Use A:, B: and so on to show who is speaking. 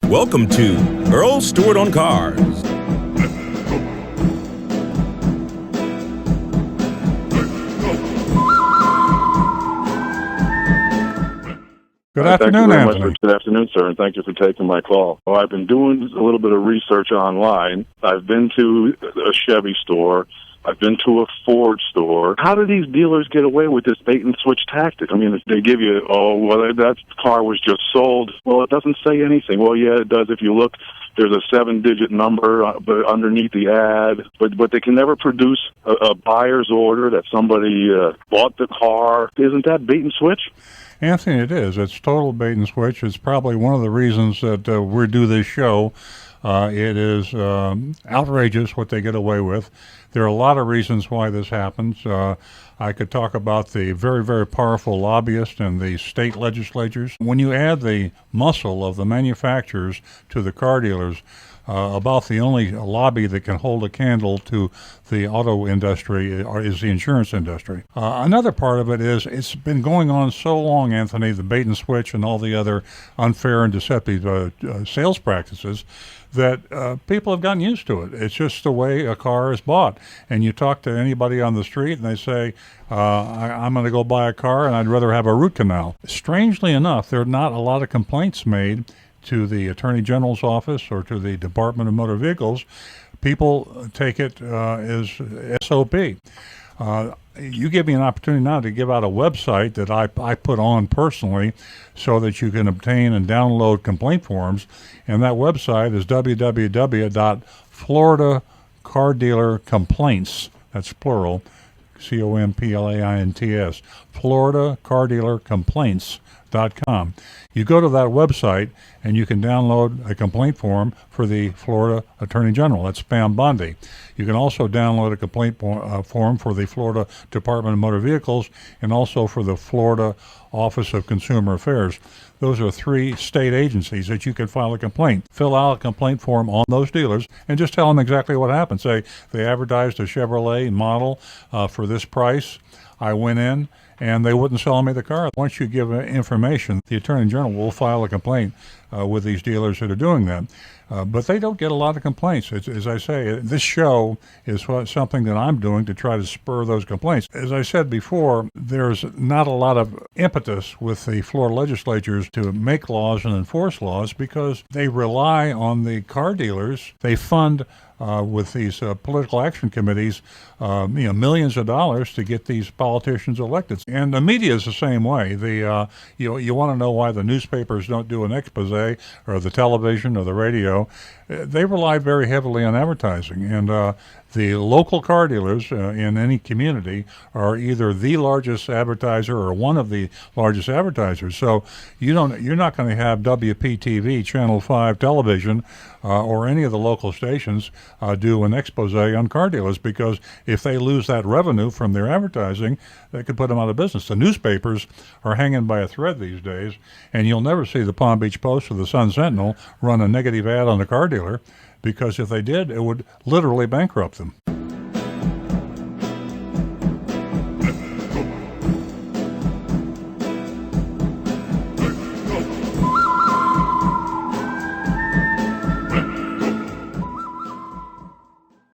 A: Welcome to Earl Stewart on Cars.
B: Good afternoon, Anthony.
C: Good afternoon, sir, and thank you for taking my call. Well, I've been doing a little bit of research online. I've been to a Chevy store. I've been to a Ford store. How do these dealers get away with this bait-and-switch tactic? I mean, they give you, that car was just sold. Well, it doesn't say anything. Well, yeah, it does. If you look, there's a 7-digit number underneath the ad, but they can never produce a buyer's order that somebody bought the car. Isn't that bait-and-switch?
B: Anthony, it is. It's total bait and switch. It's probably one of the reasons that we do this show. It is outrageous what they get away with. There are a lot of reasons why this happens. I could talk about the very, very powerful lobbyists and the state legislatures. When you add the muscle of the manufacturers to the car dealers, about the only lobby that can hold a candle to the auto industry is the insurance industry. Another part of it is it's been going on so long, Anthony, the bait and switch and all the other unfair and deceptive sales practices, that people have gotten used to it. It's just the way a car is bought. And you talk to anybody on the street and they say, I'm going to go buy a car and I'd rather have a root canal. Strangely enough, there are not a lot of complaints made to the Attorney General's office or to the Department of Motor Vehicles. People take it as SOP. You give me an opportunity now to give out a website that I put on personally so that you can obtain and download complaint forms. And that website is www.floridacardealercomplaints, that's plural, COMPLAINTS, floridacardealercomplaints.com. You go to that website and you can download a complaint form for the Florida Attorney General. That's Pam Bondi. You can also download a complaint form for the Florida Department of Motor Vehicles and also for the Florida Office of Consumer Affairs. Those are 3 state agencies that you can file a complaint. Fill out a complaint form on those dealers and just tell them exactly what happened. Say, they advertised a Chevrolet model for this price. I went in and they wouldn't sell me the car. Once you give information, the Attorney General will file a complaint with these dealers that are doing that. But they don't get a lot of complaints. As I say, this show is something that I'm doing to try to spur those complaints. As I said before, there's not a lot of impetus with the Florida legislatures to make laws and enforce laws because they rely on the car dealers. They fund with these political action committees, millions of dollars to get these politicians elected. And the media is the same way. You want to know why the newspapers don't do an expose or the television or the radio. They rely very heavily on advertising. And the local car dealers in any community are either the largest advertiser or one of the largest advertisers. So you're not going to have WPTV, Channel 5 television, or any of the local stations do an expose on car dealers, because if they lose that revenue from their advertising, they could put them out of business. The newspapers are hanging by a thread these days, and you'll never see the Palm Beach Post or the Sun Sentinel run a negative ad on a car dealer, because if they did, it would literally bankrupt them.